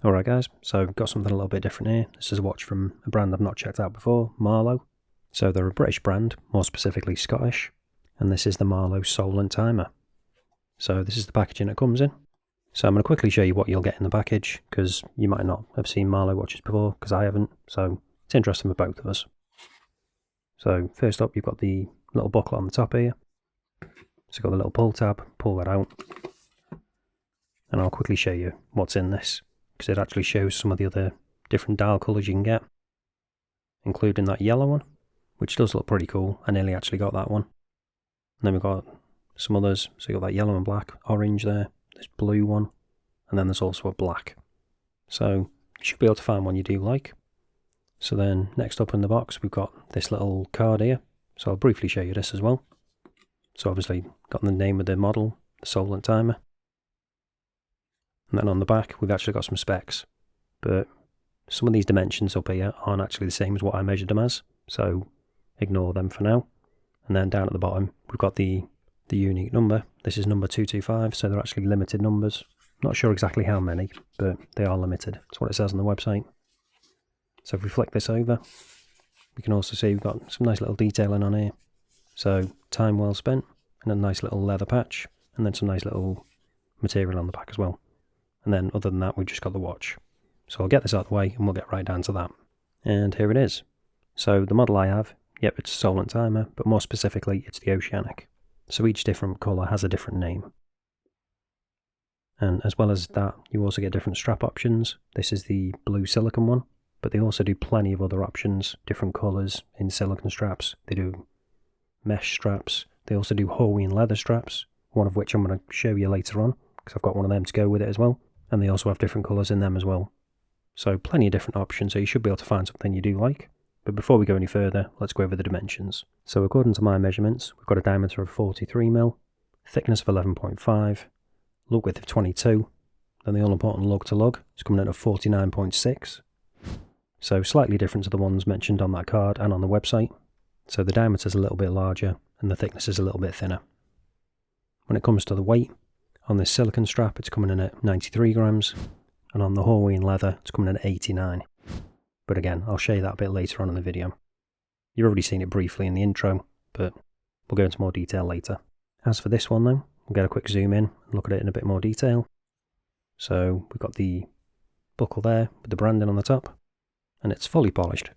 Alright guys, so got something a little bit different here. This is a watch from a brand I've not checked out before, Marloe. So they're a British brand, more specifically Scottish, and this is the Marloe Solent Timer. So this is the packaging it comes in. So I'm going to quickly show you what you'll get in the package, because you might not have seen Marloe watches before, because I haven't, so it's interesting for both of us. So first up, you've got the little booklet on the top here. So you've got the little pull tab, pull that out, and I'll quickly show you what's in this, because it actually shows some of the other different dial colours you can get, including that yellow one, which does look pretty cool. I nearly actually got that one. And then we've got some others, so you've got that yellow and black, orange there, this blue one, and then there's also a black. So you should be able to find one you do like. So then next up in the box we've got this little card here, so I'll briefly show you this as well. So obviously got the name of the model, the Solent Timer. And then on the back we've actually got some specs, but some of these dimensions up here aren't actually the same as what I measured them as, so ignore them for now. And then down at the bottom we've got the unique number. This is number 225, so they're actually limited numbers. Not sure exactly how many, but they are limited. That's what it says on the website. So if we flick this over, we can also see we've got some nice little detailing on here. So time well spent, and a nice little leather patch, and then some nice little material on the back as well. And then other than that, we've just got the watch. So I'll get this out of the way and we'll get right down to that. And here it is. So the model I have, yep, it's a Solent Timer, but more specifically it's the Oceanic. So each different colour has a different name. And as well as that, you also get different strap options. This is the blue silicone one, but they also do plenty of other options, different colours in silicone straps. They do mesh straps. They also do Hawaiian leather straps, one of which I'm going to show you later on, because I've got one of them to go with it as well. And they also have different colours in them as well. So plenty of different options, so you should be able to find something you do like. But before we go any further, let's go over the dimensions. So according to my measurements, we've got a diameter of 43mm, thickness of 11.5, lug width of 22, then the all-important lug to lug is coming in at 49.6. So slightly different to the ones mentioned on that card and on the website. So the diameter is a little bit larger and the thickness is a little bit thinner. When it comes to the weight, on this silicone strap it's coming in at 93 grams, and on the Hawaiian leather it's coming in at 89. But again, I'll show you that a bit later on in the video. You've already seen it briefly in the intro, but we'll go into more detail later. As for this one though, we'll get a quick zoom in and look at it in a bit more detail. So we've got the buckle there with the branding on the top, and it's fully polished.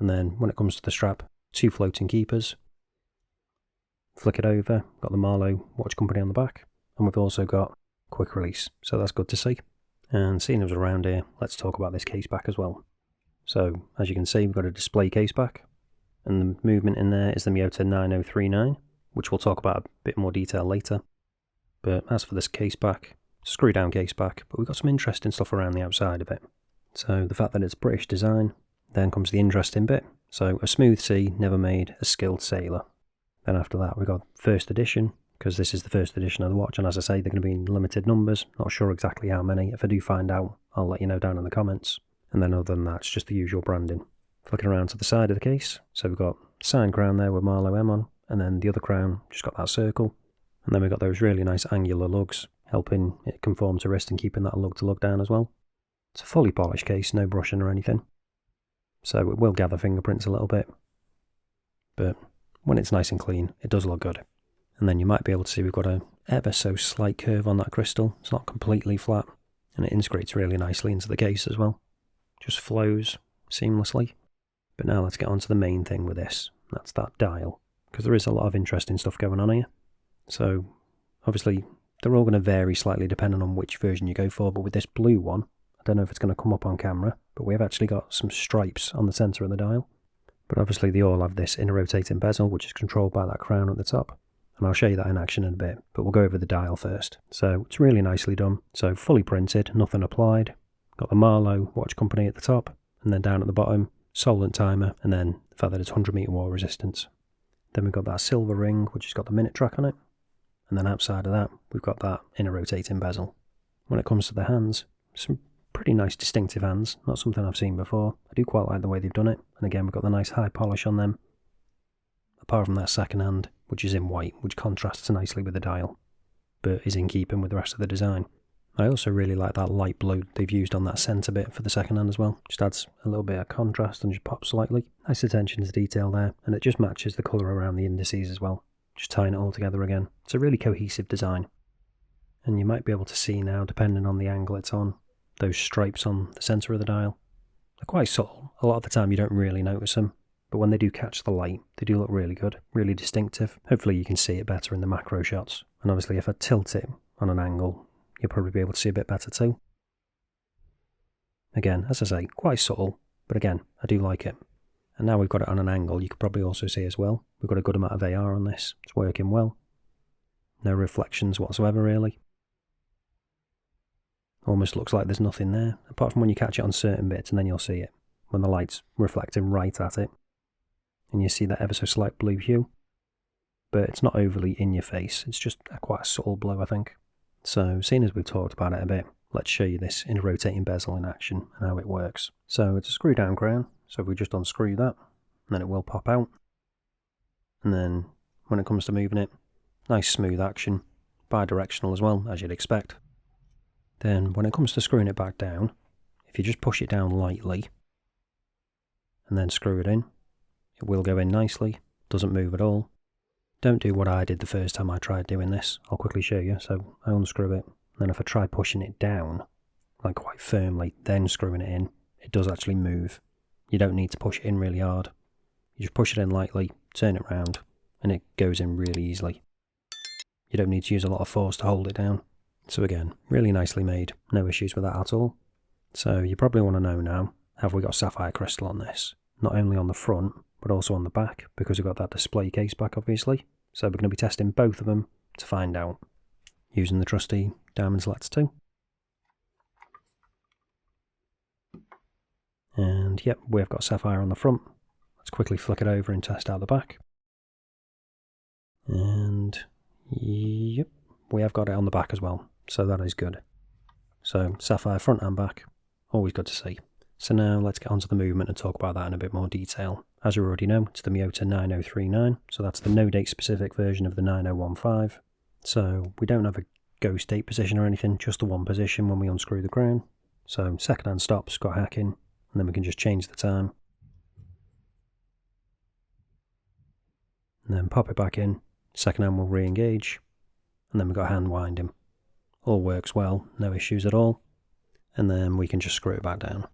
And then when it comes to the strap, 2 floating keepers. Flick it over, got the Marloe watch company on the back, and we've also got quick release, so that's good to see. And seeing as we're around here, let's talk about this case back as well. So as you can see, we've got a display case back, and the movement in there is the Miyota 9039, which we'll talk about a bit more detail later. But as for this case back, screw down case back, but we've got some interesting stuff around the outside of it. So the fact that it's British design, then comes the interesting bit. So a smooth sea never made a skilled sailor. Then after that we've got first edition, because this is the first edition of the watch, and as I say, they're going to be in limited numbers. Not sure exactly how many. If I do find out, I'll let you know down in the comments. And then other than that, it's just the usual branding. Flicking around to the side of the case, so we've got signed crown there with Marloe M on, and then the other crown just got that circle. And then we've got those really nice angular lugs, helping it conform to wrist and keeping that lug to lug down as well. It's a fully polished case, no brushing or anything. So it will gather fingerprints a little bit, but when it's nice and clean, it does look good. And then you might be able to see we've got a ever so slight curve on that crystal. It's not completely flat, and it integrates really nicely into the case as well. Just flows seamlessly. But now let's get on to the main thing with this. That's that dial, because there is a lot of interesting stuff going on here. So obviously they're all going to vary slightly depending on which version you go for, but with this blue one, I don't know if it's going to come up on camera, but we have actually got some stripes on the centre of the dial. But obviously they all have this inner rotating bezel, which is controlled by that crown at the top. And I'll show you that in action in a bit, but we'll go over the dial first. So it's really nicely done. So fully printed, nothing applied. Got the Marloe watch company at the top, and then down at the bottom, Solent Timer, and then the fact that it's 100 metre wall resistance. Then we've got that silver ring, which has got the minute track on it. And then outside of that, we've got that inner rotating bezel. When it comes to the hands, some pretty nice distinctive hands, not something I've seen before. I do quite like the way they've done it, and again we've got the nice high polish on them, apart from that second hand, which is in white, which contrasts nicely with the dial, but is in keeping with the rest of the design. I also really like that light blue they've used on that centre bit for the second hand as well. Just adds a little bit of contrast and just pops slightly. Nice attention to detail there, and it just matches the colour around the indices as well. Just tying it all together again. It's a really cohesive design. And you might be able to see now, depending on the angle it's on, those stripes on the centre of the dial. They're quite subtle. A lot of the time you don't really notice them, but when they do catch the light, they do look really good, really distinctive. Hopefully you can see it better in the macro shots. And obviously if I tilt it on an angle, you'll probably be able to see a bit better too. Again, as I say, quite subtle, but again, I do like it. And now we've got it on an angle, you could probably also see as well, we've got a good amount of AR on this. It's working well. No reflections whatsoever really. Almost looks like there's nothing there, apart from when you catch it on certain bits and then you'll see it, when the light's reflecting right at it. And you see that ever so slight blue hue. But it's not overly in your face, it's just quite a subtle blue I think. So, seeing as we've talked about it a bit, let's show you this in a rotating bezel in action and how it works. So it's a screw down crown, so if we just unscrew that, then it will pop out. And then when it comes to moving it, nice smooth action, bi-directional as well, as you'd expect. Then when it comes to screwing it back down, if you just push it down lightly, and then screw it in, it will go in nicely, doesn't move at all. Don't do what I did the first time I tried doing this, I'll quickly show you. So I unscrew it, then if I try pushing it down, like quite firmly, then screwing it in, it does actually move. You don't need to push it in really hard. You just push it in lightly, turn it round, and it goes in really easily. You don't need to use a lot of force to hold it down. So again, really nicely made, no issues with that at all. So you probably want to know now, have we got sapphire crystal on this? Not only on the front, but also on the back, because we've got that display case back obviously. So we're going to be testing both of them to find out, using the trusty diamond selector too. And yep, we've got sapphire on the front. Let's quickly flick it over and test out the back. And yep, we have got it on the back as well, so that is good. So sapphire front and back, always good to see. So now let's get onto the movement and talk about that in a bit more detail. As you already know, it's the Miyota 9039, so that's the no date specific version of the 9015. So we don't have a ghost date position or anything, just the one position when we unscrew the crown. So second hand stops, got hacking, and then we can just change the time. And then pop it back in, second hand will re-engage, and then we've got hand winding. All works well, no issues at all. And then we can just screw it back down.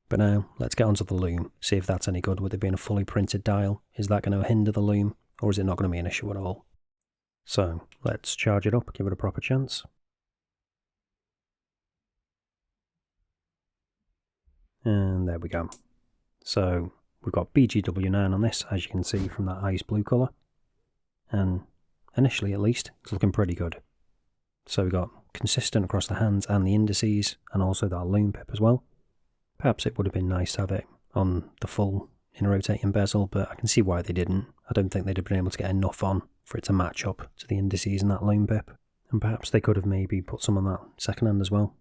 But now, let's get onto the loom, see if that's any good with it being a fully printed dial. Is that going to hinder the loom, or is it not going to be an issue at all? So, let's charge it up, give it a proper chance. And there we go. So, we've got BGW9 on this, as you can see from that ice blue colour. And initially at least, it's looking pretty good. So we've got consistent across the hands and the indices, and also that loom pip as well. Perhaps it would have been nice to have it on the full in rotating bezel, but I can see why they didn't. I don't think they'd have been able to get enough on for it to match up to the indices and that loom pip. And perhaps they could have maybe put some on that second hand as well.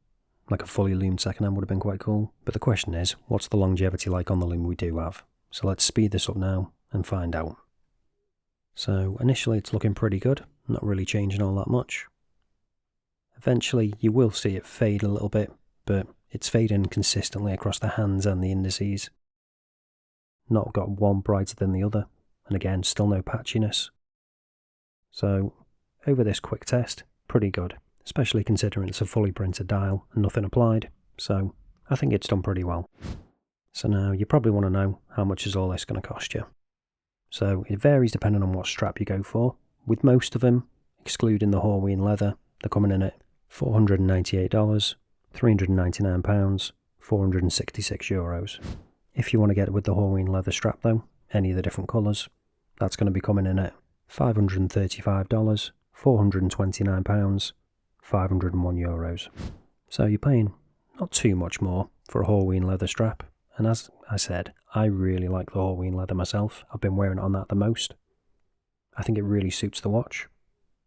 Like a fully loomed second hand would have been quite cool. But the question is, what's the longevity like on the loom we do have? So let's speed this up now and find out. So initially it's looking pretty good, not really changing all that much. Eventually you will see it fade a little bit, but it's fading consistently across the hands and the indices. Not got one brighter than the other, and again still no patchiness. So over this quick test, pretty good, especially considering it's a fully printed dial and nothing applied, so I think it's done pretty well. So now you probably want to know, how much is all this going to cost you? So it varies depending on what strap you go for. With most of them, excluding the Horween leather, they're coming in at $498, £399, €466. If you want to get it with the Horween leather strap though, any of the different colours, that's going to be coming in at $535, £429, €501. So you're paying not too much more for a Horween leather strap. And as I said, I really like the Horween leather myself. I've been wearing it on that the most. I think it really suits the watch.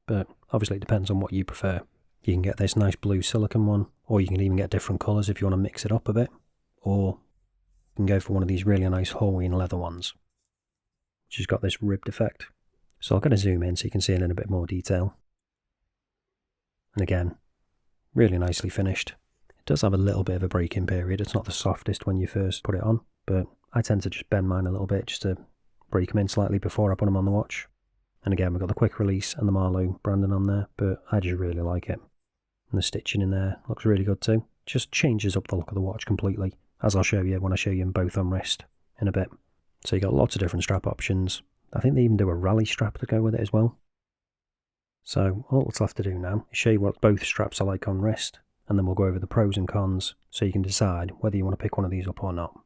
But obviously it depends on what you prefer. You can get this nice blue silicone one, or you can even get different colours if you want to mix it up a bit. Or you can go for one of these really nice Horween leather ones, which has got this ribbed effect. So I'll get a zoom in so you can see it in a bit more detail. And again, Really nicely finished. It does have a little bit of a break-in period. It's not the softest when you first put it on, but I tend to just bend mine a little bit just to break them in slightly before I put them on the watch. And again, we've got the quick release and the Marloe branding on there, but I just really like it. And the stitching in there looks really good too. Just changes up the look of the watch completely, as I'll show you when I show you them both on wrist in a bit. So you got lots of different strap options. I think they even do a rally strap to go with it as well. So all that's left to do now is show you what both straps are like on wrist, and then we'll go over the pros and cons so you can decide whether you want to pick one of these up or not.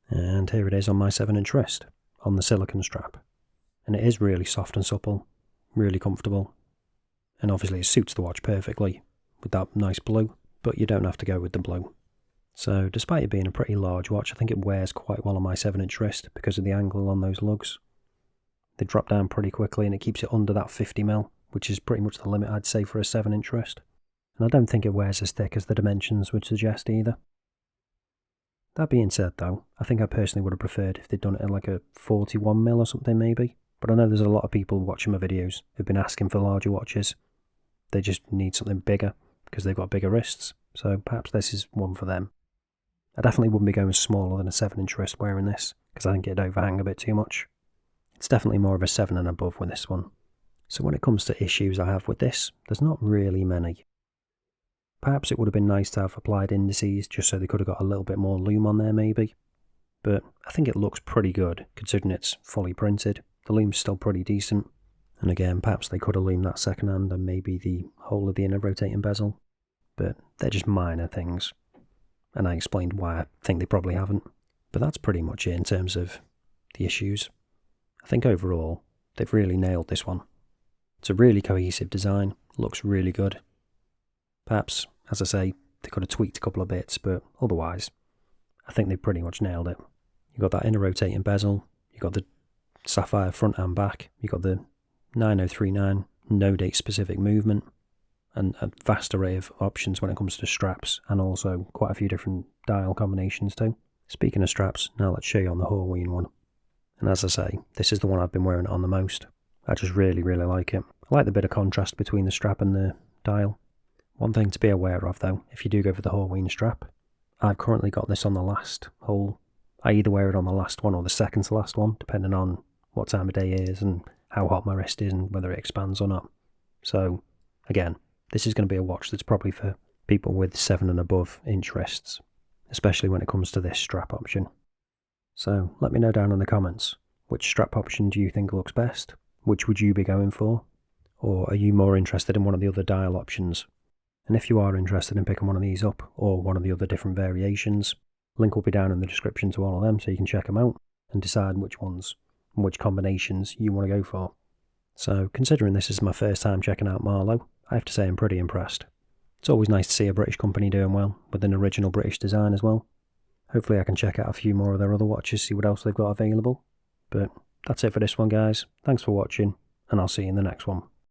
And here it is on my 7-inch wrist, on the silicone strap. And it is really soft and supple, really comfortable. And obviously it suits the watch perfectly with that nice blue, but you don't have to go with the blue. So despite it being a pretty large watch, I think it wears quite well on my 7-inch wrist because of the angle on those lugs. They drop down pretty quickly and it keeps it under that 50mm, which is pretty much the limit I'd say for a 7-inch wrist. And I don't think it wears as thick as the dimensions would suggest either. That being said though, I think I personally would have preferred if they'd done it in like a 41mm or something maybe. But I know there's a lot of people watching my videos who've been asking for larger watches. They just need something bigger because they've got bigger wrists. So perhaps this is one for them. I definitely wouldn't be going smaller than a 7-inch wrist wearing this because I think it'd overhang a bit too much. It's definitely more of a 7 and above with this one. So when it comes to issues I have with this, there's not really many. Perhaps it would have been nice to have applied indices just so they could have got a little bit more lume on there maybe. But I think it looks pretty good considering it's fully printed. The lume's still pretty decent. And again, perhaps they could have loomed that second hand and maybe the whole of the inner rotating bezel. But they're just minor things. And I explained why I think they probably haven't. But that's pretty much it in terms of the issues. I think overall, they've really nailed this one. It's a really cohesive design, looks really good. Perhaps, as I say, they could have tweaked a couple of bits, but otherwise, I think they pretty much nailed it. You've got that inner rotating bezel, you've got the sapphire front and back, you've got the 9039 no date specific movement, and a vast array of options when it comes to straps, and also quite a few different dial combinations too. Speaking of straps, now let's show you on the Halloween one. And as I say, this is the one I've been wearing it on the most. I just really like it. I like the bit of contrast between the strap and the dial. One thing to be aware of though, if you do go for the Halloween strap, I've currently got this on the last hole. I either wear it on the last one or the second to last one, depending on what time of day it is and how hot my wrist is and whether it expands or not. So again, this is going to be a watch that's probably for people with 7 and above inch wrists, especially when it comes to this strap option. So let me know down in the comments, which strap option do you think looks best? Which would you be going for? Or are you more interested in one of the other dial options? And if you are interested in picking one of these up, or one of the other different variations, link will be down in the description to all of them so you can check them out and decide which ones and which combinations you want to go for. So considering this is my first time checking out Marloe, I have to say I'm pretty impressed. It's always nice to see a British company doing well, with an original British design as well. Hopefully I can check out a few more of their other watches, see what else they've got available. But that's it for this one guys, thanks for watching, and I'll see you in the next one.